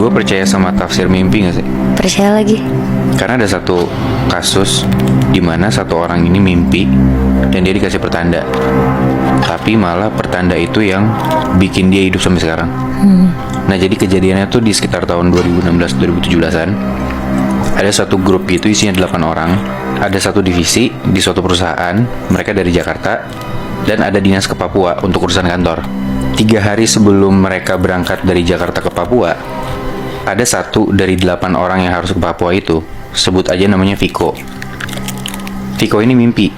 gue percaya sama tafsir mimpi gak sih? Percaya lagi. Karena ada satu kasus di mana satu orang ini mimpi dan dia dikasih pertanda, tapi malah pertanda itu yang bikin dia hidup sampai sekarang. Nah, jadi kejadiannya tuh di sekitar tahun 2016-2017an. Ada satu grup gitu isinya 8 orang. Ada satu divisi di suatu perusahaan. Mereka dari Jakarta dan ada dinas ke Papua untuk urusan kantor. 3 hari sebelum mereka berangkat dari Jakarta ke Papua, ada satu dari 8 orang yang harus ke Papua itu, sebut aja namanya Viko. Viko ini mimpi.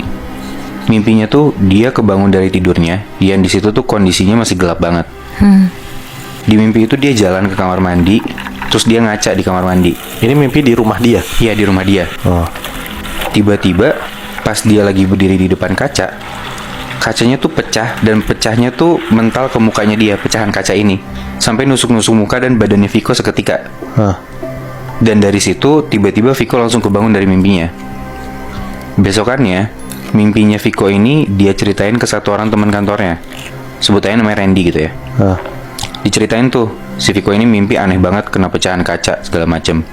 Mimpinya tuh dia kebangun dari tidurnya, yang di situ tuh kondisinya masih gelap banget. Di mimpi itu dia jalan ke kamar mandi, terus dia ngaca di kamar mandi. Ini mimpi di rumah dia? Iya, di rumah dia. Tiba-tiba pas dia lagi berdiri di depan kaca, kacanya tuh pecah, dan pecahnya tuh mental ke mukanya dia, pecahan kaca ini, sampai nusuk-nusuk muka dan badannya Viko seketika. Dan dari situ tiba-tiba Viko langsung kebangun dari mimpinya. Besokannya mimpinya Viko ini dia ceritain ke satu orang teman kantornya, sebut aja namanya Randy gitu ya. Diceritain tuh si Viko ini mimpi aneh banget, kena pecahan kaca segala macem.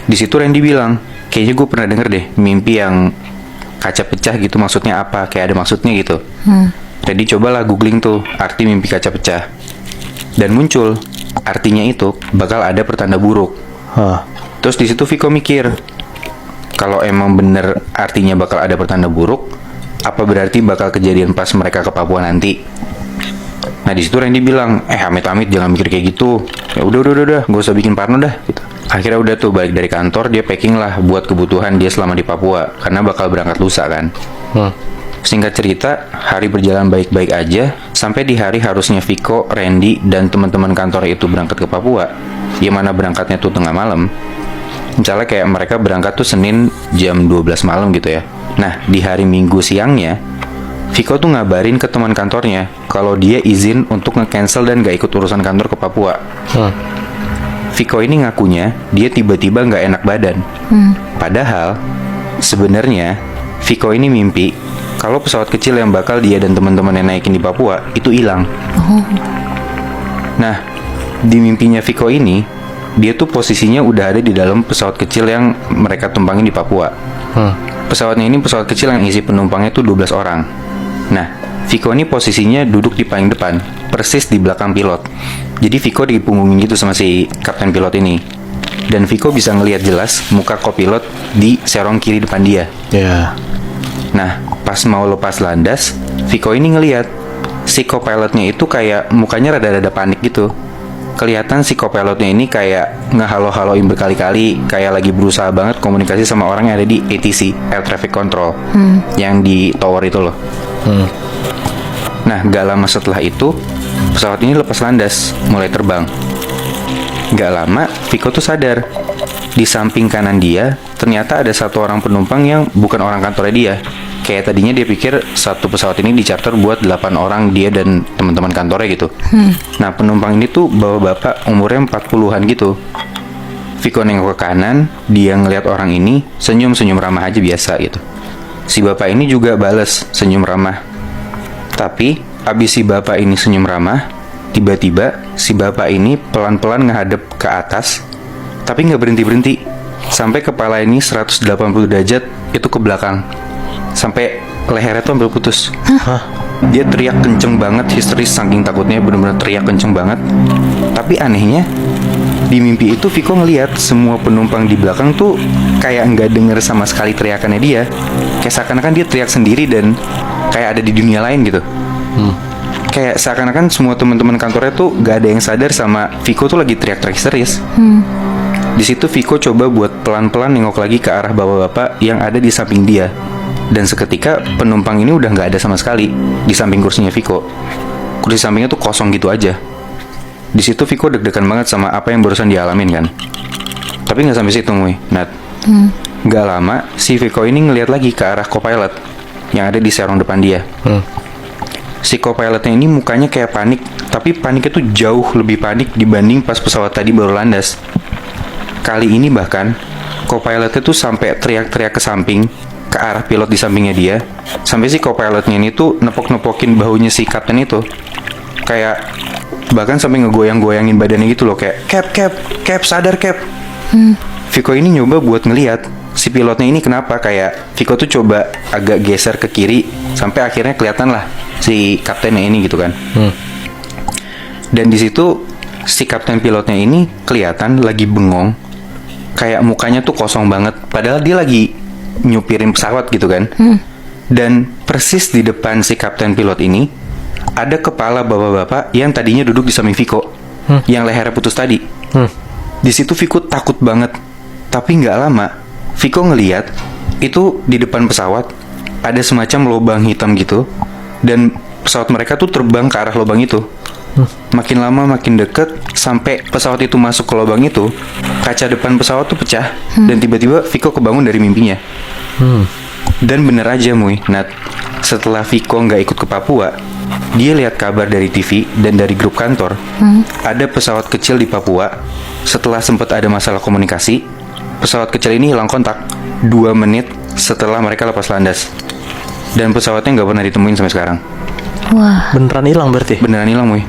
Di situ Randy bilang, kayaknya gue pernah denger deh mimpi yang kaca pecah gitu, maksudnya apa, kayak ada maksudnya gitu. Randy cobalah googling tuh arti mimpi kaca pecah, dan muncul artinya itu bakal ada pertanda buruk. Terus di situ Viko mikir, kalau emang bener artinya bakal ada pertanda buruk, apa berarti bakal kejadian pas mereka ke Papua nanti? Nah, di situ Randy bilang, amit-amit jangan mikir kayak gitu. Ya udah, gak usah bikin parno dah gitu. Akhirnya udah tuh balik dari kantor, dia packing lah buat kebutuhan dia selama di Papua, karena bakal berangkat lusa kan. Singkat cerita, hari berjalan baik-baik aja, sampai di hari harusnya Viko, Randy, dan teman-teman kantor itu berangkat ke Papua. Yang mana berangkatnya tuh tengah malam. Misalnya kayak mereka berangkat tuh Senin jam 12 malam gitu ya. Nah, di hari Minggu siangnya, Viko tuh ngabarin ke teman kantornya kalau dia izin untuk nge-cancel dan gak ikut urusan kantor ke Papua. Viko ini ngakunya dia tiba-tiba gak enak badan. Padahal sebenarnya Viko ini mimpi kalau pesawat kecil yang bakal dia dan teman-temannya naikin di Papua itu hilang. Nah, di mimpinya Viko ini dia tuh posisinya udah ada di dalam pesawat kecil yang mereka tumpangin di Papua. Pesawatnya ini pesawat kecil yang isi penumpangnya tuh 12 orang. Nah, Viko ini posisinya duduk di paling depan, persis di belakang pilot. Jadi Viko dipunggungin gitu sama si kapten pilot ini. Dan Viko bisa ngelihat jelas muka kopilot di serong kiri depan dia. Nah, pas mau lepas landas, Viko ini ngelihat si kopilotnya itu kayak mukanya rada-rada panik gitu. Kelihatan si kopilotnya ini kayak ngehalo-haloin berkali-kali, kayak lagi berusaha banget komunikasi sama orang yang ada di ATC, Air Traffic Control, yang di tower itu loh. Nah, gak lama setelah itu pesawat ini lepas landas, mulai terbang. Gak lama Viko tuh sadar, di samping kanan dia ternyata ada satu orang penumpang yang bukan orang kantornya dia. Kayak tadinya dia pikir satu pesawat ini dicharter buat 8 orang dia dan teman-teman kantornya gitu. Nah, penumpang ini tuh bapak umurnya 40-an gitu. Viko nengok ke kanan, dia ngeliat orang ini senyum-senyum ramah aja biasa gitu. Si bapak ini juga bales senyum ramah. Tapi abis si bapak ini senyum ramah, tiba-tiba si bapak ini pelan-pelan ngehadap ke atas, tapi nggak berhenti-berhenti, sampai kepala ini 180 derajat itu ke belakang, sampai lehernya tuh hampir putus. Dia teriak kenceng banget, histeris saking takutnya, bener-bener teriak kenceng banget. Tapi anehnya, di mimpi itu Viko ngeliat semua penumpang di belakang tuh kayak nggak denger sama sekali teriakannya dia. Kayak seakan-akan dia teriak sendiri dan kayak ada di dunia lain gitu. Kayak seakan-akan semua teman-teman kantornya tuh gak ada yang sadar sama Viko tuh lagi teriak-teriak histeris. Di situ Viko coba buat pelan-pelan nengok lagi ke arah bapak-bapak yang ada di samping dia. Dan seketika penumpang ini udah gak ada sama sekali di samping kursinya Viko. Kursi sampingnya tuh kosong gitu aja. Di situ Viko deg-degan banget sama apa yang barusan dialamin kan. Tapi gak sampai situ, Nat. Gak lama si Viko ini ngeliat lagi ke arah co-pilot yang ada di serong depan dia. Si co-pilotnya ini mukanya kayak panik, tapi paniknya tuh jauh lebih panik dibanding pas pesawat tadi baru landas. Kali ini bahkan co-pilotnya tuh sampai teriak-teriak ke samping, ke arah pilot di sampingnya dia, sampai si co-pilotnya ini tuh nepok-nepokin bahunya si kapten itu. Kayak Bahkan sampai ngegoyang-goyangin badannya gitu loh, kayak Cap, sadar Cap. Viko ini nyoba buat ngeliat si pilotnya ini kenapa, kayak Viko tuh coba agak geser ke kiri sampai akhirnya kelihatan lah si kaptennya ini gitu kan. Dan di situ si kapten pilotnya ini kelihatan lagi bengong, kayak mukanya tuh kosong banget, padahal dia lagi nyupirin pesawat gitu kan. Dan persis di depan si kapten pilot ini ada kepala bapak-bapak yang tadinya duduk di samping Viko, yang lehernya putus tadi. Di situ Viko takut banget. Tapi nggak lama, Viko ngeliat itu di depan pesawat ada semacam lubang hitam gitu, dan pesawat mereka tuh terbang ke arah lubang itu. Makin lama makin deket, sampai pesawat itu masuk ke lubang itu, kaca depan pesawat tuh pecah, dan tiba-tiba Viko kebangun dari mimpinya. Dan bener aja Muy, Nat, setelah Viko nggak ikut ke Papua, dia lihat kabar dari TV dan dari grup kantor, ada pesawat kecil di Papua. Setelah sempat ada masalah komunikasi, pesawat kecil ini hilang kontak 2 menit setelah mereka lepas landas. Dan pesawatnya nggak pernah ditemuin sampai sekarang. Wah. Beneran hilang berarti? Beneran hilang Muy.